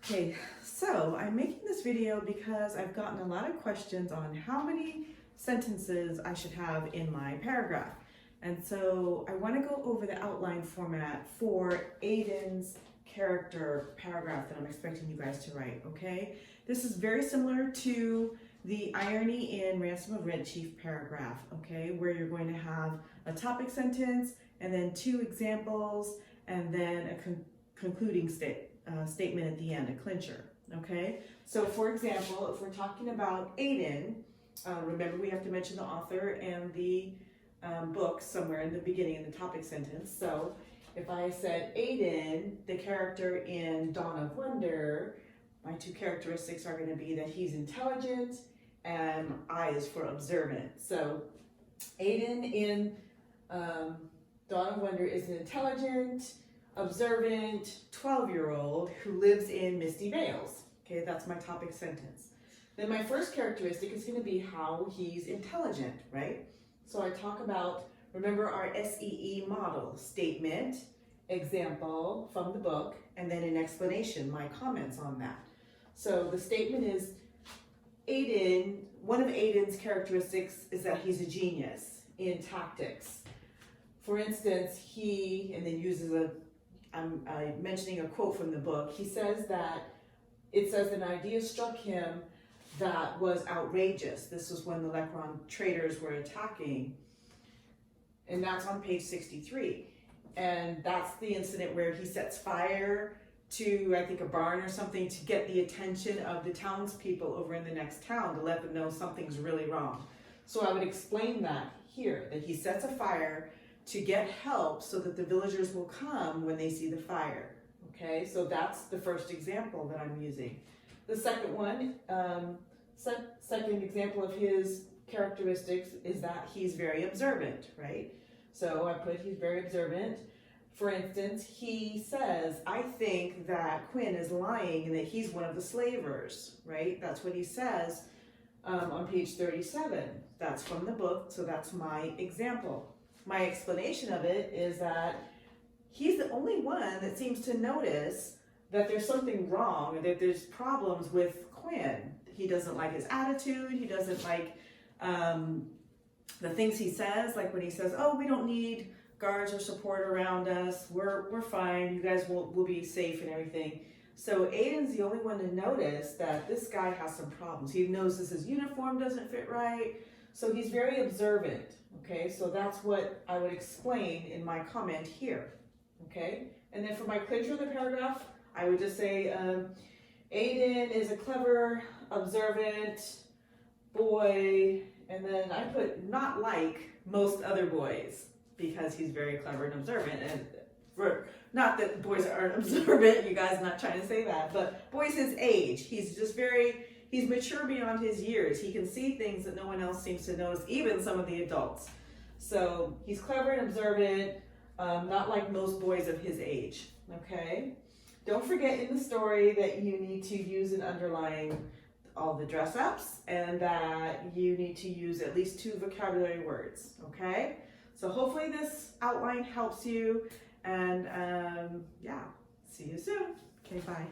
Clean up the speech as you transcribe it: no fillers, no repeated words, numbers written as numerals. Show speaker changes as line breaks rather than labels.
Okay, so I'm making this video because I've gotten a lot of questions on how many sentences I should have in my paragraph. And so I want to go over the outline format for Aedan's character paragraph that I'm expecting you guys to write, okay? This is very similar to the Irony in Ransom of Red Chief paragraph, okay? Where you're going to have a topic sentence and then two examples and then a concluding statement at the end, a clincher, okay? So for example, if we're talking about Aedan, remember we have to mention the author and the book somewhere in the beginning in the topic sentence. So if I said Aedan, the character in Dawn of Wonder, my two characteristics are going to be that he's intelligent and I is for observant. So Aedan in Dawn of Wonder is an intelligent, observant 12-year-old who lives in Misty Vales. Okay, that's my topic sentence. Then my first characteristic is going to be how he's intelligent, right? So I talk about, remember our SEE model, statement, example from the book, and then an explanation, my comments on that. So the statement is Aedan, one of Aedan's characteristics is that he's a genius in tactics. For instance, he, and then uses I'm mentioning a quote from the book. He says that, it says an idea struck him that was outrageous. This was when the Lekron traders were attacking. And that's on page 63. And that's the incident where he sets fire to, I think, a barn or something to get the attention of the townspeople over in the next town to let them know something's really wrong. So I would explain that here, that he sets a fire to get help so that the villagers will come when they see the fire. Okay, so that's the first example that I'm using. The second one, second example of his characteristics is that he's very observant, right? So I put he's very observant. For instance, he says, I think that Quinn is lying and that he's one of the slavers, right? That's what he says on page 37. That's from the book, so that's my example. My explanation of it is that he's the only one that seems to notice that there's something wrong, or that there's problems with Quinn. He doesn't like his attitude, he doesn't like the things he says, like when he says, oh, we don't need guards or support around us, we're fine, you guys will be safe and everything. So Aedan's the only one to notice that this guy has some problems. He notices his uniform doesn't fit right, so he's very observant. Okay, so that's what I would explain in my comment here. Okay, and then for my clincher of the paragraph, I would just say Aedan is a clever, observant boy, and then I put not like most other boys because he's very clever and observant. And for not that boys aren't observant, you guys, not trying to say that, but boys his age, he's just he's mature beyond his years. He can see things that no one else seems to notice, even some of the adults. So he's clever and observant, not like most boys of his age, okay? Don't forget in the story that you need to use and underline all the dress-ups and that you need to use at least 2 vocabulary words, okay? So hopefully this outline helps you, and yeah, see you soon. Okay, bye.